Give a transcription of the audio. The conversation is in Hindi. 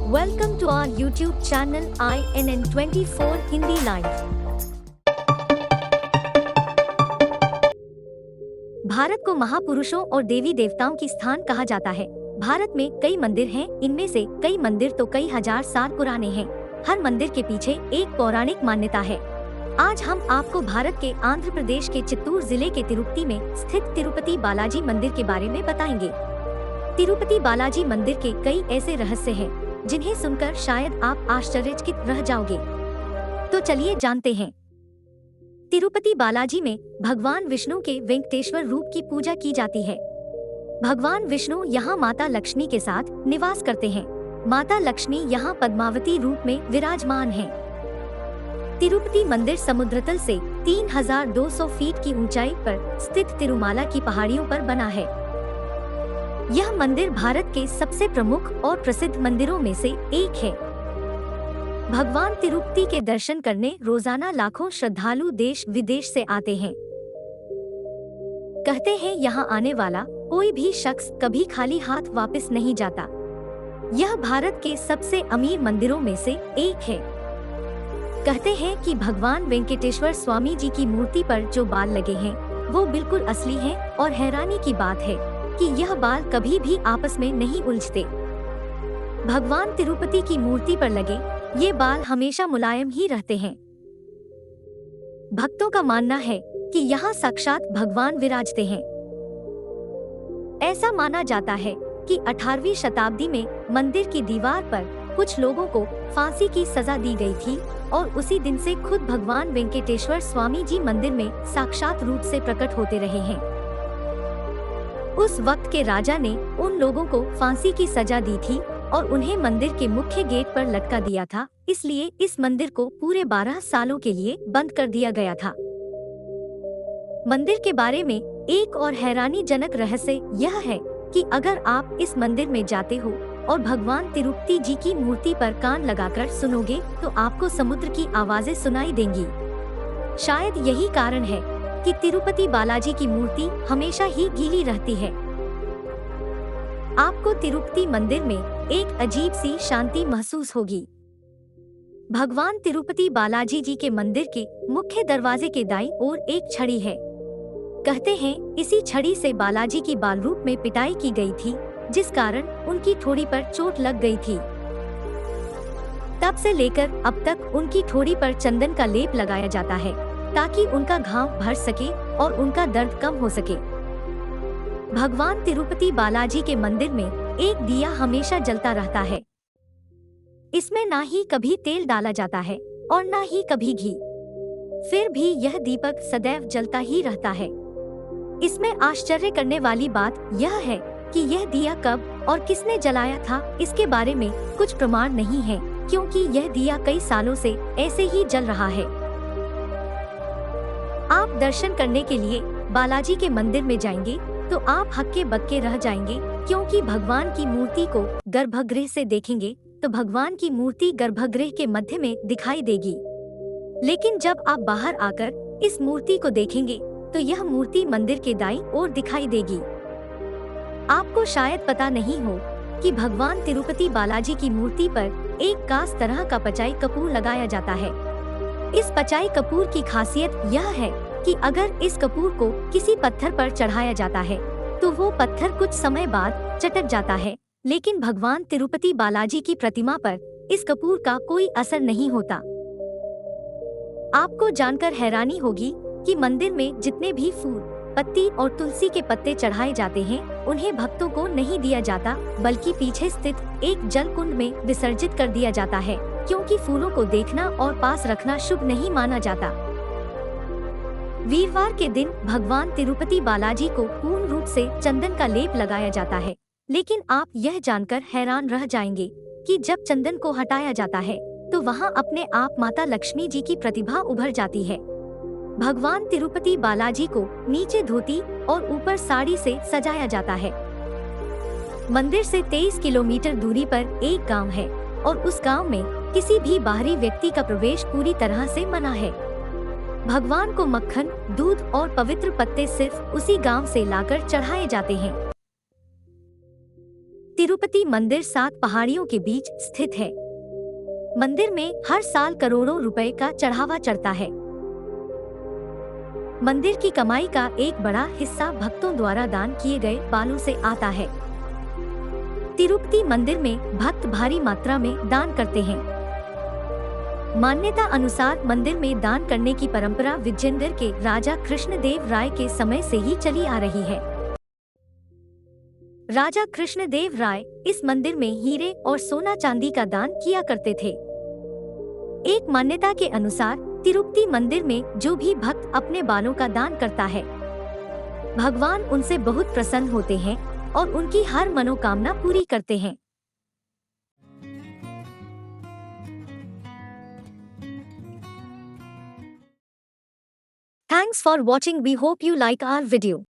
Welcome to our YouTube channel INN24 Hindi live. Bharat को महापुरुषों और देवी देवताओं की स्थान कहा जाता है। भारत में कई मंदिर हैं, इनमें से कई मंदिर तो कई हजार साल पुराने हैं। हर मंदिर के पीछे एक पौराणिक मान्यता है। आज हम आपको भारत के आंध्र प्रदेश के चित्तूर जिले के तिरुपति में स्थित तिरुपति बालाजी मंदिर के बारे में बताएंगे। तिरुपति बालाजी मंदिर के कई ऐसे रहस्य हैं जिन्हें सुनकर शायद आप आश्चर्यचकित रह जाओगे। तो चलिए जानते हैं। तिरुपति बालाजी में भगवान विष्णु के वेंकटेश्वर रूप की पूजा की जाती है। भगवान विष्णु यहाँ माता लक्ष्मी के साथ निवास करते हैं। माता लक्ष्मी यहाँ पद्मावती रूप में विराजमान हैं। तिरुपति मंदिर समुद्र तल से 3200 फीट की ऊंचाई पर स्थित तिरुमाला की पहाड़ियों पर बना है। यह मंदिर भारत के सबसे प्रमुख और प्रसिद्ध मंदिरों में से एक है। भगवान तिरुपति के दर्शन करने रोजाना लाखों श्रद्धालु देश विदेश से आते हैं। कहते हैं यहाँ आने वाला कोई भी शख्स कभी खाली हाथ वापस नहीं जाता। यह भारत के सबसे अमीर मंदिरों में से एक है। कहते हैं कि भगवान वेंकटेश्वर स्वामी जी की मूर्ति पर जो बाल लगे हैं वो बिल्कुल असली हैं और हैरानी की बात है कि यह बाल कभी भी आपस में नहीं उलझते। भगवान तिरुपति की मूर्ति पर लगे ये बाल हमेशा मुलायम ही रहते हैं। भक्तों का मानना है कि यहाँ साक्षात भगवान विराजते हैं। ऐसा माना जाता है कि 18वीं शताब्दी में मंदिर की दीवार पर कुछ लोगों को फांसी की सजा दी गई थी और उसी दिन से खुद भगवान वेंकटेश्वर स्वामी जी मंदिर में साक्षात रूप से प्रकट होते रहे हैं। उस वक्त के राजा ने उन लोगों को फांसी की सजा दी थी और उन्हें मंदिर के मुख्य गेट पर लटका दिया था, इसलिए इस मंदिर को पूरे 12 सालों के लिए बंद कर दिया गया था। मंदिर के बारे में एक और हैरानीजनक रहस्य यह है कि अगर आप इस मंदिर में जाते हो और भगवान तिरुपति जी की मूर्ति पर कान लगाकर सुनोगे तो आपको समुद्र की आवाजें सुनाई देंगी। शायद यही कारण है कि तिरुपति बालाजी की मूर्ति हमेशा ही गीली रहती है। आपको तिरुपति मंदिर में एक अजीब सी शांति महसूस होगी। भगवान तिरुपति बालाजी जी के मंदिर के मुख्य दरवाजे के दाईं ओर एक छड़ी है। कहते हैं इसी छड़ी से बालाजी की बाल रूप में पिटाई की गई थी, जिस कारण उनकी ठोड़ी पर चोट लग गई थी। तब से लेकर अब तक उनकी ठोड़ी पर चंदन का लेप लगाया जाता है ताकि उनका घाव भर सके और उनका दर्द कम हो सके। भगवान तिरुपति बालाजी के मंदिर में एक दिया हमेशा जलता रहता है। इसमें ना ही कभी तेल डाला जाता है और ना ही कभी घी, फिर भी यह दीपक सदैव जलता ही रहता है। इसमें आश्चर्य करने वाली बात यह है कि यह दिया कब और किसने जलाया था इसके बारे में कुछ प्रमाण नहीं है, क्योंकि यह दिया कई सालों से ऐसे ही जल रहा है। आप दर्शन करने के लिए बालाजी के मंदिर में जाएंगे तो आप हक्के बक्के रह जाएंगे, क्योंकि भगवान की मूर्ति को गर्भगृह से देखेंगे तो भगवान की मूर्ति गर्भगृह के मध्य में दिखाई देगी। लेकिन जब आप बाहर आकर इस मूर्ति को देखेंगे तो यह मूर्ति मंदिर के दाईं ओर दिखाई देगी। आपको शायद पता नहीं हो कि भगवान तिरुपति बालाजी की मूर्ति पर एक खास तरह का पचाई कपूर लगाया जाता है। इस पचाई कपूर की खासियत यह है कि अगर इस कपूर को किसी पत्थर पर चढ़ाया जाता है तो वो पत्थर कुछ समय बाद चटक जाता है, लेकिन भगवान तिरुपति बालाजी की प्रतिमा पर इस कपूर का कोई असर नहीं होता। आपको जानकर हैरानी होगी कि मंदिर में जितने भी फूल, पत्ती और तुलसी के पत्ते चढ़ाए जाते हैं उन्हें भक्तों को नहीं दिया जाता, बल्कि पीछे स्थित एक जल कुंड में विसर्जित कर दिया जाता है, क्योंकि फूलों को देखना और पास रखना शुभ नहीं माना जाता। वीरवार के दिन भगवान तिरुपति बालाजी को पूर्ण रूप से चंदन का लेप लगाया जाता है, लेकिन आप यह जानकर हैरान रह जाएंगे कि जब चंदन को हटाया जाता है तो वहाँ अपने आप माता लक्ष्मी जी की प्रतिभा उभर जाती है। भगवान तिरुपति बालाजी को नीचे धोती और ऊपर साड़ी से सजाया जाता है। मंदिर से 23 किलोमीटर दूरी पर एक गांव है और उस गांव में किसी भी बाहरी व्यक्ति का प्रवेश पूरी तरह से मना है। भगवान को मक्खन, दूध और पवित्र पत्ते सिर्फ उसी गांव से लाकर चढ़ाए जाते हैं। तिरुपति मंदिर 7 पहाड़ियों के बीच स्थित है। मंदिर में हर साल करोड़ों रुपए का चढ़ावा चढ़ता है। मंदिर की कमाई का एक बड़ा हिस्सा भक्तों द्वारा दान किए गए बालों से आता है। तिरुपति मंदिर में भक्त भारी मात्रा में दान करते हैं। मान्यता अनुसार मंदिर में दान करने की परंपरा विजयनगर के राजा कृष्णदेव राय के समय से ही चली आ रही है। राजा कृष्णदेव राय इस मंदिर में हीरे और सोना चांदी का दान किया करते थे। एक मान्यता के अनुसार तिरुपति मंदिर में जो भी भक्त अपने बालों का दान करता है, भगवान उनसे बहुत प्रसन्न होते हैं और उनकी हर मनोकामना पूरी करते हैं। Thanks for watching. We hope you like our video.